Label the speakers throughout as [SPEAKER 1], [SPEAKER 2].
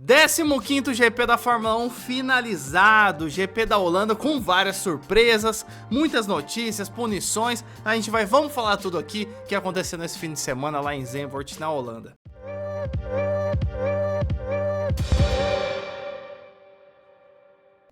[SPEAKER 1] 15º GP da Fórmula 1 finalizado, GP da Holanda com várias surpresas, muitas notícias, punições, vamos falar tudo aqui que aconteceu nesse fim de semana lá em Zandvoort, na Holanda.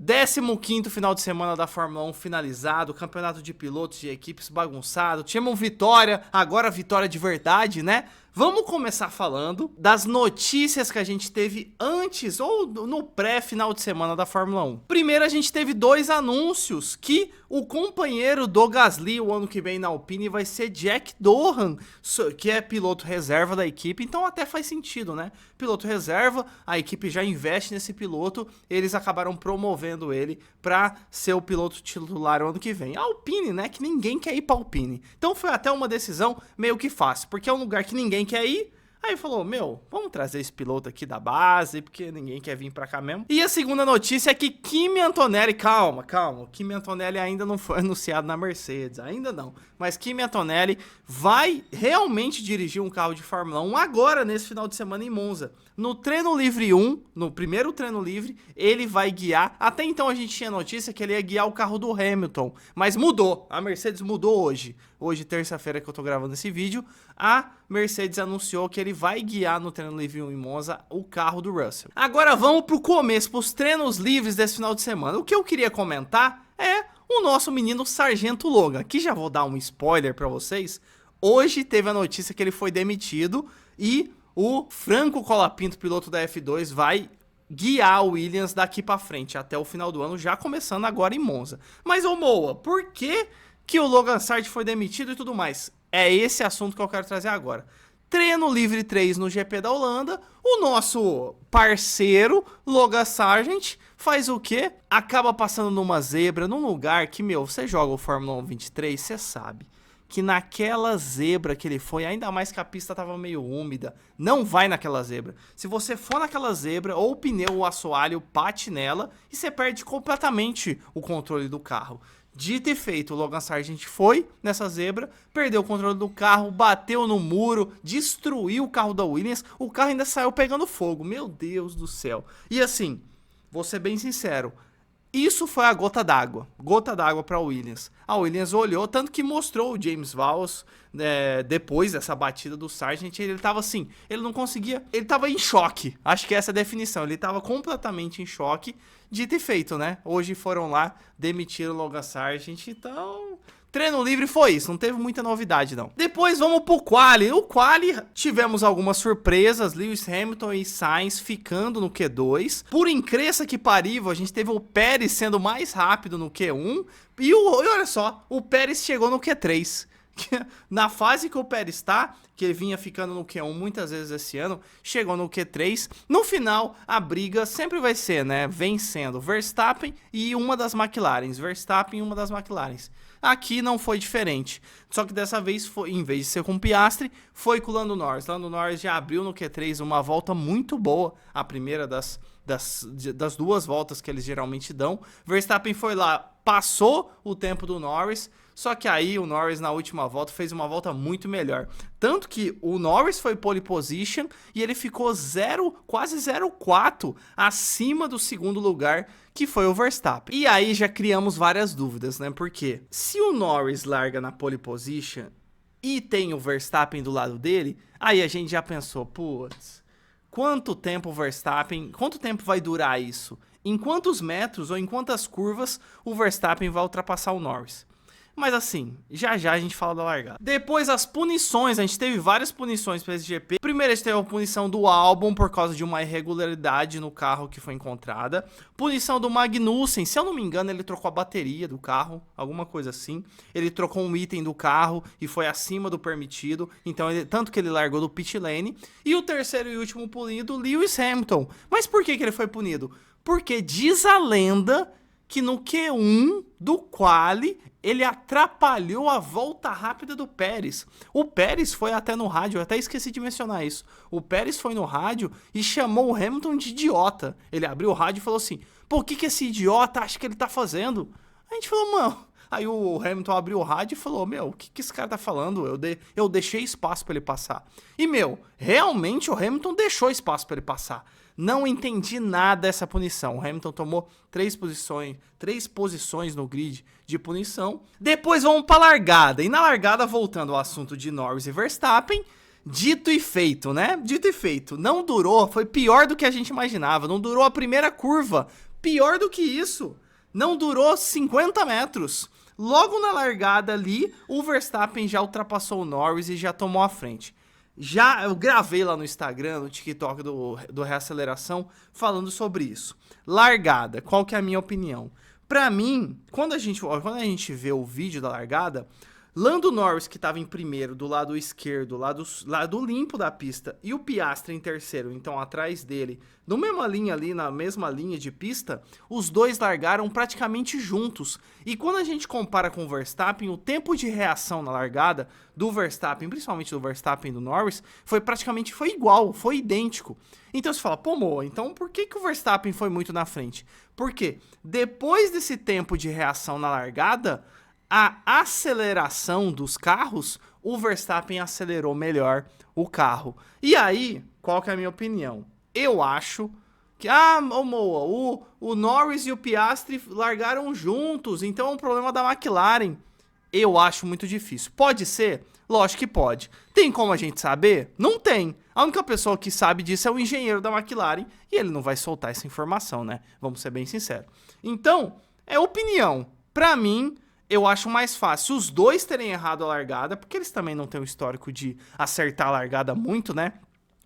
[SPEAKER 1] 15º final de semana da Fórmula 1 finalizado, campeonato de pilotos de equipes bagunçado, tínhamos vitória, agora vitória de verdade, né? Vamos começar falando das notícias que a gente teve antes ou no pré-final de semana da Fórmula 1. Primeiro a gente teve dois anúncios que o companheiro do Gasly o ano que vem na Alpine vai ser Jack Doohan, que é piloto reserva da equipe, então até faz sentido, né? Piloto reserva, a equipe já investe nesse piloto, eles acabaram promovendo ele para ser o piloto titular o ano que vem. A Alpine, né? Que ninguém quer ir pra Alpine. Então foi até uma decisão meio que fácil, porque é um lugar que ninguém quer ir. Aí falou, vamos trazer esse piloto aqui da base, porque ninguém quer vir pra cá mesmo. E a segunda notícia é que Kimi Antonelli, calma, Kimi Antonelli ainda não foi anunciado na Mercedes, ainda não. Mas Kimi Antonelli vai realmente dirigir um carro de Fórmula 1 agora, nesse final de semana em Monza. No treino livre 1, no primeiro treino livre, ele vai guiar. Até então a gente tinha notícia que ele ia guiar o carro do Hamilton, mas mudou, a Mercedes mudou hoje. Hoje, terça-feira que eu tô gravando esse vídeo, a Mercedes anunciou que ele vai guiar no treino livre 1 em Monza o carro do Russell. Agora vamos pro começo, pros treinos livres desse final de semana. O que eu queria comentar é o nosso menino Sargento Logan. Aqui já vou dar um spoiler pra vocês. Hoje teve a notícia que ele foi demitido e o Franco Colapinto, piloto da F2, vai guiar o Williams daqui pra frente, até o final do ano, já começando agora em Monza. Mas, ô Moa, por que o Logan Sargent foi demitido e tudo mais? É esse assunto que eu quero trazer agora. Treino livre 3 no GP da Holanda, o nosso parceiro Logan Sargent faz o quê? Acaba passando numa zebra, num lugar que, você joga o Fórmula 1 23, você sabe que naquela zebra que ele foi, ainda mais que a pista tava meio úmida, não vai naquela zebra. Se você for naquela zebra, ou o pneu ou o assoalho bate nela e você perde completamente o controle do carro. Dito e feito, o Logan Sargent foi nessa zebra, perdeu o controle do carro, bateu no muro, destruiu o carro da Williams, o carro ainda saiu pegando fogo, meu Deus do céu. E assim, vou ser bem sincero, isso foi a gota d'água para a Williams. A Williams olhou, tanto que mostrou o James Vowles, depois dessa batida do Sargent, ele tava assim, ele não conseguia, ele tava em choque, acho que essa é a definição, ele tava completamente em choque. Dito e feito, né? Hoje foram lá, demitiram o Logan Sargent, então treino livre foi isso, não teve muita novidade não. Depois vamos pro quali. O quali tivemos algumas surpresas, Lewis Hamilton e Sainz ficando no Q2. Por incrível que parível, a gente teve o Pérez sendo mais rápido no Q1 e olha só, o Pérez chegou no Q3. Na fase que o Pérez tá, que ele vinha ficando no Q1 muitas vezes esse ano, chegou no Q3. No final, a briga sempre vai ser, né, vencendo Verstappen e uma das McLarens. Verstappen e uma das McLarens. Aqui não foi diferente. Só que dessa vez, foi, em vez de ser com o Piastri, foi com o Lando Norris. Lando Norris já abriu no Q3 uma volta muito boa, a primeira das duas voltas que eles geralmente dão. Verstappen foi lá, passou o tempo do Norris, só que aí o Norris na última volta fez uma volta muito melhor. Tanto que o Norris foi pole position e ele ficou quase 0,4 acima do segundo lugar, que foi o Verstappen. E aí já criamos várias dúvidas, né? Porque se o Norris larga na pole position e tem o Verstappen do lado dele, aí a gente já pensou, putz, quanto tempo vai durar isso? Em quantos metros ou em quantas curvas o Verstappen vai ultrapassar o Norris? Mas assim, já a gente fala da largada. Depois as punições, a gente teve várias punições para esse GP. Primeiro a gente teve a punição do Albon por causa de uma irregularidade no carro que foi encontrada. Punição do Magnussen, se eu não me engano ele trocou a bateria do carro, alguma coisa assim. Ele trocou um item do carro e foi acima do permitido, então tanto que ele largou do pit lane. E o terceiro e último punido, Lewis Hamilton. Mas por que ele foi punido? Porque diz a lenda que no Q1 do quali ele atrapalhou a volta rápida do Pérez. O Pérez foi até no rádio, eu até esqueci de mencionar isso. O Pérez foi no rádio e chamou o Hamilton de idiota. Ele abriu o rádio e falou assim, pô, o que esse idiota acha que ele tá fazendo? A gente falou, mano... Aí o Hamilton abriu o rádio e falou, o que esse cara tá falando? Eu deixei espaço pra ele passar. E, realmente o Hamilton deixou espaço pra ele passar. Não entendi nada dessa punição. O Hamilton tomou três posições no grid de punição. Depois vamos para a largada. E na largada, voltando ao assunto de Norris e Verstappen, dito e feito, né? Dito e feito. Não durou, foi pior do que a gente imaginava. Não durou a primeira curva. Pior do que isso. Não durou 50 metros. Logo na largada ali, o Verstappen já ultrapassou o Norris e já tomou a frente. Já eu gravei lá no Instagram, no TikTok do Reaceleração, falando sobre isso. Largada, qual que é a minha opinião? Pra mim, quando a gente vê o vídeo da largada, Lando Norris, que estava em primeiro, do lado esquerdo, lado limpo da pista, e o Piastri em terceiro, então atrás dele, na mesma linha ali, na mesma linha de pista, os dois largaram praticamente juntos. E quando a gente compara com o Verstappen, o tempo de reação na largada do Verstappen, principalmente do Verstappen e do Norris, foi igual, foi idêntico. Então você fala, pô, Moa, então por que o Verstappen foi muito na frente? Porque depois desse tempo de reação na largada, a aceleração dos carros, o Verstappen acelerou melhor o carro. E aí, qual que é a minha opinião? Eu acho que, Moa, o Norris e o Piastri largaram juntos, então é um problema da McLaren. Eu acho muito difícil. Pode ser? Lógico que pode. Tem como a gente saber? Não tem. A única pessoa que sabe disso é o engenheiro da McLaren e ele não vai soltar essa informação, né? Vamos ser bem sinceros. Então, é opinião. Pra mim, eu acho mais fácil os dois terem errado a largada, porque eles também não têm o histórico de acertar a largada muito, né?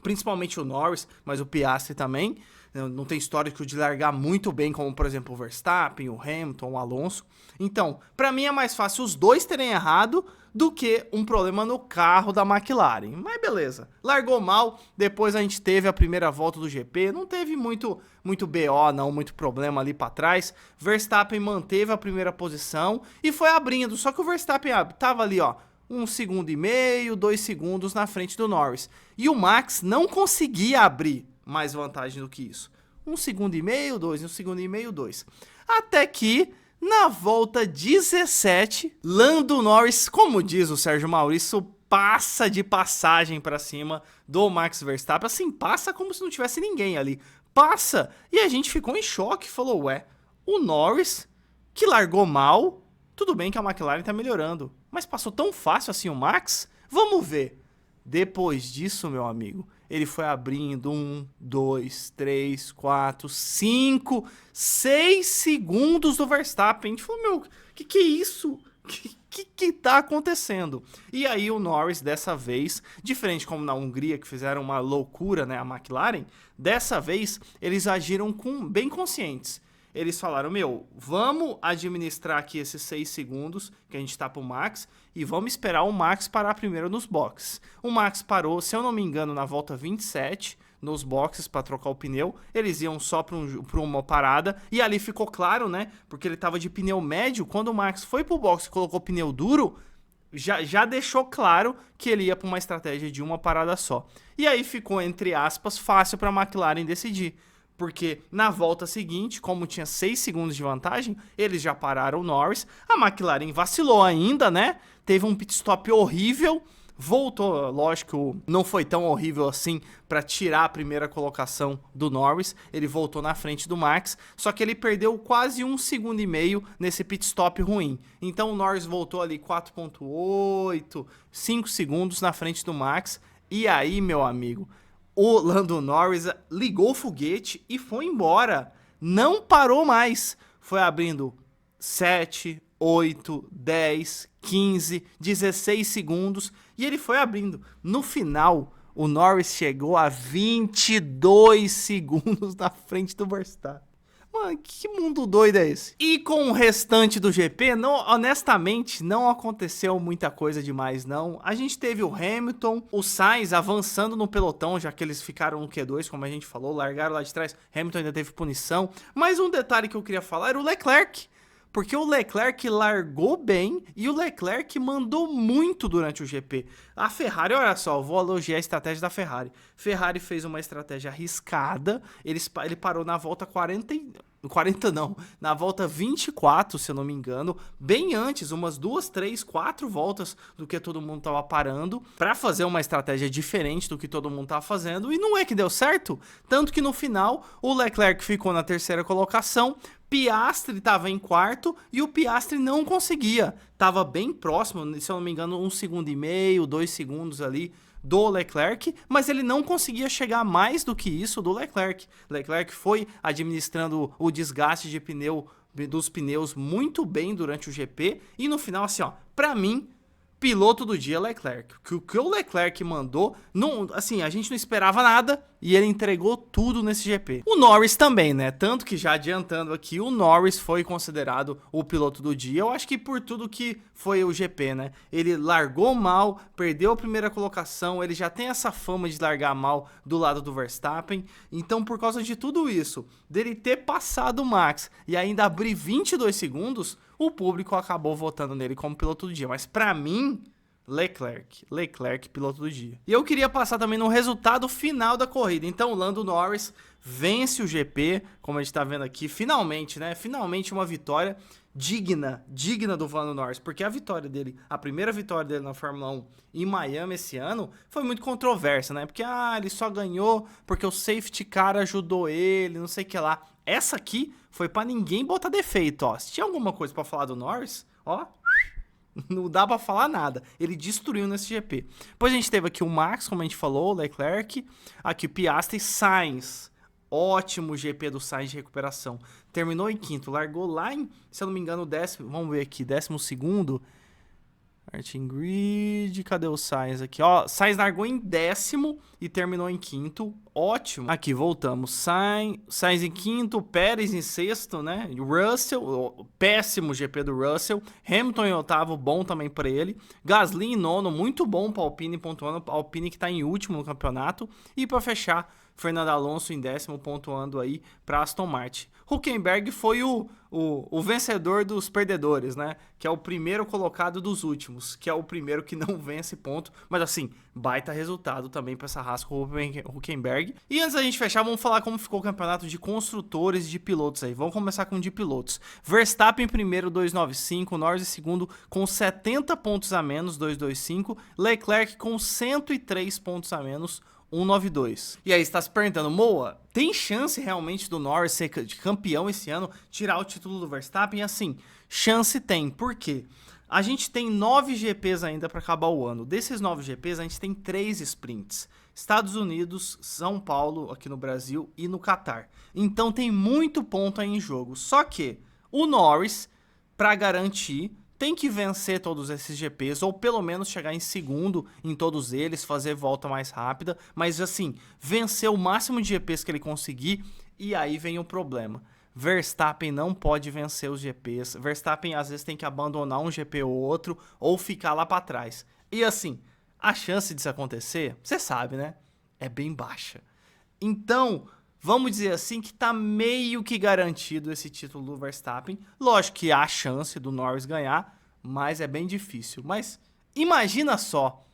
[SPEAKER 1] Principalmente o Norris, mas o Piastri também. Não tem histórico de largar muito bem, como, por exemplo, o Verstappen, o Hamilton, o Alonso. Então, pra mim é mais fácil os dois terem errado do que um problema no carro da McLaren. Mas beleza, largou mal, depois a gente teve a primeira volta do GP, não teve muito BO não, muito problema ali pra trás. Verstappen manteve a primeira posição e foi abrindo, só que o Verstappen tava ali, ó, 1,5 segundos, 2 segundos na frente do Norris. E o Max não conseguia abrir mais vantagem do que isso. 1,5 segundos, 2, 1,5 segundos, 2. Até que, na volta 17, Lando Norris, como diz o Sérgio Maurício, passa de passagem para cima do Max Verstappen. Assim, passa como se não tivesse ninguém ali. Passa! E a gente ficou em choque, falou, ué, o Norris, que largou mal, tudo bem que a McLaren tá melhorando, mas passou tão fácil assim o Max? Vamos ver. Depois disso, meu amigo, ele foi abrindo 1, 2, 3, 4, 5, 6 segundos do Verstappen. A gente falou, meu, que é isso? Que tá acontecendo? E aí o Norris, dessa vez, diferente como na Hungria, que fizeram uma loucura, né, a McLaren, dessa vez eles agiram bem conscientes. Eles falaram, meu, vamos administrar aqui esses 6 segundos que a gente tá pro Max e vamos esperar o Max parar primeiro nos boxes. O Max parou, se eu não me engano, na volta 27 nos boxes para trocar o pneu. Eles iam só para uma parada e ali ficou claro, né? Porque ele tava de pneu médio. Quando o Max foi pro box e colocou pneu duro, já deixou claro que ele ia para uma estratégia de uma parada só. E aí ficou, entre aspas, fácil para a McLaren decidir. Porque na volta seguinte, como tinha 6 segundos de vantagem, eles já pararam o Norris. A McLaren vacilou ainda, né? Teve um pit stop horrível. Voltou, lógico, não foi tão horrível assim para tirar a primeira colocação do Norris. Ele voltou na frente do Max, só que ele perdeu quase 1,5 segundos nesse pit stop ruim. Então o Norris voltou ali 4,8, 5 segundos na frente do Max. E aí, meu amigo, o Lando Norris ligou o foguete e foi embora. Não parou mais. Foi abrindo 7, 8, 10, 15, 16 segundos. E ele foi abrindo. No final, o Norris chegou a 22 segundos na frente do Verstappen. Mano, que mundo doido é esse? E com o restante do GP, honestamente, não aconteceu muita coisa demais, não. A gente teve o Hamilton, o Sainz avançando no pelotão, já que eles ficaram no Q2, como a gente falou, largaram lá de trás. Hamilton ainda teve punição. Mas um detalhe que eu queria falar era o Leclerc. Porque o Leclerc largou bem e o Leclerc mandou muito durante o GP. A Ferrari, olha só, eu vou elogiar a estratégia da Ferrari. Ferrari fez uma estratégia arriscada, ele parou na volta 40 não, na volta 24, se eu não me engano, bem antes, umas 2, 3, 4 voltas do que todo mundo tava parando, pra fazer uma estratégia diferente do que todo mundo tava fazendo, e não é que deu certo, tanto que no final o Leclerc ficou na terceira colocação, Piastri estava em quarto e o Piastri não conseguia, tava bem próximo, se eu não me engano, 1,5 segundos, 2 segundos ali do Leclerc, mas ele não conseguia chegar mais do que isso do Leclerc. Leclerc foi administrando o desgaste de dos pneus muito bem durante o GP e no final, assim, ó, pra mim, piloto do dia Leclerc. O que o Leclerc mandou, não, assim, a gente não esperava nada e ele entregou tudo nesse GP. O Norris também, né? Tanto que já adiantando aqui, o Norris foi considerado o piloto do dia. Eu acho que por tudo que foi o GP, né? Ele largou mal, perdeu a primeira colocação, ele já tem essa fama de largar mal do lado do Verstappen. Então, por causa de tudo isso, dele ter passado o Max e ainda abrir 22 segundos, o público acabou votando nele como piloto do dia. Mas pra mim, Leclerc, piloto do dia. E eu queria passar também no resultado final da corrida. Então, o Lando Norris vence o GP, como a gente tá vendo aqui, finalmente, né? Finalmente uma vitória digna do Lando Norris, porque a vitória dele, a primeira vitória dele na Fórmula 1 em Miami esse ano, foi muito controversa, né? Porque, ele só ganhou porque o safety car ajudou ele, não sei o que lá. Essa aqui foi pra ninguém botar defeito, ó. Se tinha alguma coisa pra falar do Norris, ó, não dá pra falar nada. Ele destruiu nesse GP. Depois a gente teve aqui o Max, como a gente falou, o Leclerc. Aqui o Piastri, Sainz. Ótimo GP do Sainz de recuperação. Terminou em quinto. Largou lá em, se eu não me engano, décimo. Vamos ver aqui, 12º. Martin Grid, cadê o Sainz aqui? Ó, Sainz largou em 10º e terminou em quinto. Ótimo. Aqui, voltamos. Sainz em quinto, Pérez em sexto, né? Russell, péssimo GP do Russell. Hamilton em oitavo, bom também para ele. Gasly em nono, muito bom para Alpine pontuando. Alpine que tá em último no campeonato. E para fechar, Fernando Alonso em 10º pontuando aí para Aston Martin. Hülkenberg foi o vencedor dos perdedores, né? Que é o primeiro colocado dos últimos, que é o primeiro que não vence ponto. Mas assim, baita resultado também para essa raça com o Hülkenberg. E antes da gente fechar, vamos falar como ficou o campeonato de construtores e de pilotos aí. Vamos começar com o de pilotos. Verstappen em primeiro, 295. Norris em segundo com 70 pontos a menos, 225. Leclerc com 103 pontos a menos, 192. E aí, você tá se perguntando, Moa, tem chance realmente do Norris ser campeão esse ano, tirar o título do Verstappen? Assim, chance tem. Por quê? A gente tem 9 GPs ainda para acabar o ano. Desses 9 GPs, a gente tem 3 sprints. Estados Unidos, São Paulo, aqui no Brasil e no Catar. Então tem muito ponto aí em jogo. Só que o Norris, para garantir, tem que vencer todos esses GPs, ou pelo menos chegar em segundo em todos eles, fazer volta mais rápida, mas assim, vencer o máximo de GPs que ele conseguir, e aí vem o problema. Verstappen não pode vencer os GPs, Verstappen às vezes tem que abandonar um GP ou outro, ou ficar lá para trás. E assim, a chance disso acontecer, você sabe, né? É bem baixa. Então, vamos dizer assim que tá meio que garantido esse título do Verstappen. Lógico que há chance do Norris ganhar, mas é bem difícil. Mas imagina só,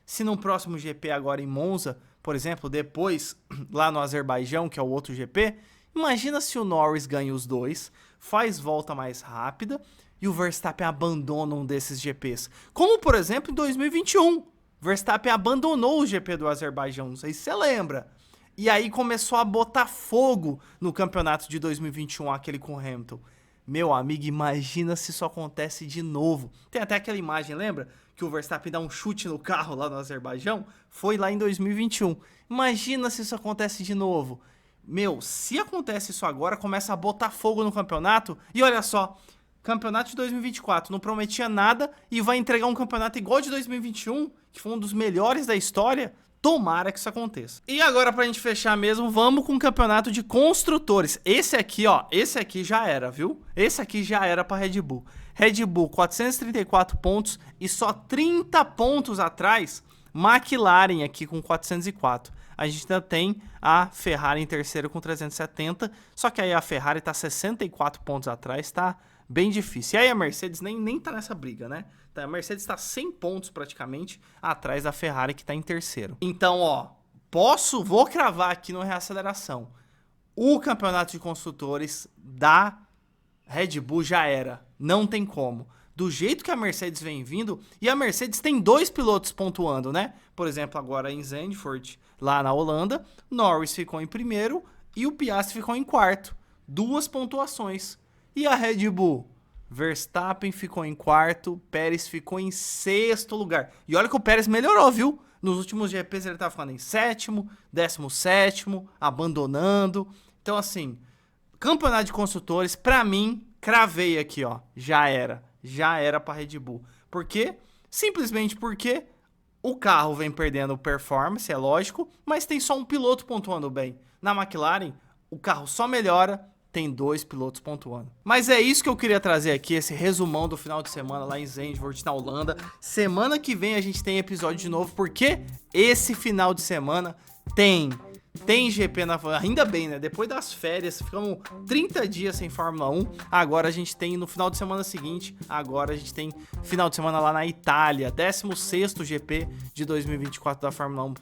[SPEAKER 1] se no próximo GP agora em Monza, por exemplo, depois lá no Azerbaijão, que é o outro GP, imagina se o Norris ganha os dois, faz volta mais rápida e o Verstappen abandona um desses GPs. Como, por exemplo, em 2021. Verstappen abandonou o GP do Azerbaijão, não sei se você lembra. E aí começou a botar fogo no campeonato de 2021, aquele com Hamilton. Meu amigo, imagina se isso acontece de novo. Tem até aquela imagem, lembra? Que o Verstappen dá um chute no carro lá no Azerbaijão. Foi lá em 2021. Imagina se isso acontece de novo. Meu, se acontece isso agora, começa a botar fogo no campeonato. E olha só, campeonato de 2024 não prometia nada e vai entregar um campeonato igual de 2021, que foi um dos melhores da história. Tomara que isso aconteça. E agora, pra gente fechar mesmo, vamos com o campeonato de construtores. Esse aqui, ó, esse aqui já era, viu? Esse aqui já era pra Red Bull. Red Bull, 434 pontos e só 30 pontos atrás, McLaren aqui com 404. A gente ainda tem a Ferrari em terceiro com 370, só que aí a Ferrari tá 64 pontos atrás, tá bem difícil. E aí a Mercedes nem tá nessa briga, né? A Mercedes tá 100 pontos praticamente atrás da Ferrari que tá em terceiro. Então, ó, vou cravar aqui no reaceleração. o campeonato de construtores da Red Bull já era. Não tem como. Do jeito que a Mercedes vem vindo, e a Mercedes tem 2 pilotos pontuando, né? Por exemplo, agora em Zandvoort, lá na Holanda, Norris ficou em primeiro e o Piastri ficou em quarto. 2 pontuações. E a Red Bull? Verstappen ficou em quarto, Pérez ficou em sexto lugar. E olha que o Pérez melhorou, viu? Nos últimos GPs ele tava ficando em sétimo, 17º, abandonando. Então, assim, campeonato de construtores, pra mim, cravei aqui, ó. Já era pra Red Bull. Por quê? Simplesmente porque o carro vem perdendo performance, é lógico, mas tem só um piloto pontuando bem. Na McLaren, o carro só melhora, tem 2 pilotos pontuando. Mas é isso que eu queria trazer aqui, esse resumão do final de semana lá em Zandvoort, na Holanda. Semana que vem a gente tem episódio de novo, porque esse final de semana tem GP na... Ainda bem, né? Depois das férias, ficamos 30 dias sem Fórmula 1. Agora a gente tem, no final de semana seguinte, agora a gente tem final de semana lá na Itália. 16º GP de 2024 da Fórmula 1.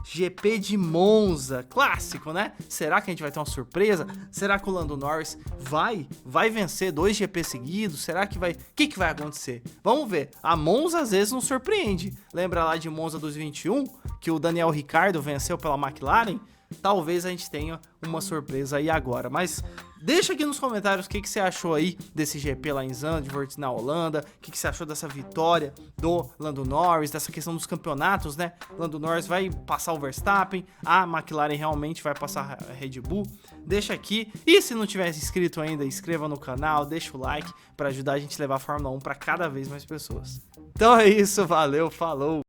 [SPEAKER 1] GP de Monza. Clássico, né? Será que a gente vai ter uma surpresa? Será que o Lando Norris vai vencer 2 GP seguidos? Será que vai... O que vai acontecer? Vamos ver. A Monza às vezes nos surpreende. Lembra lá de Monza 2021? Que o Daniel Ricciardo venceu pela McLaren? Talvez a gente tenha uma surpresa aí agora, mas deixa aqui nos comentários o que você achou aí desse GP lá em Zandvoort, na Holanda, o que você achou dessa vitória do Lando Norris, dessa questão dos campeonatos, né? Lando Norris vai passar o Verstappen, a McLaren realmente vai passar a Red Bull. Deixa aqui, e se não tiver inscrito ainda, inscreva no canal, deixa o like para ajudar a gente a levar a Fórmula 1 para cada vez mais pessoas. Então é isso, valeu, falou!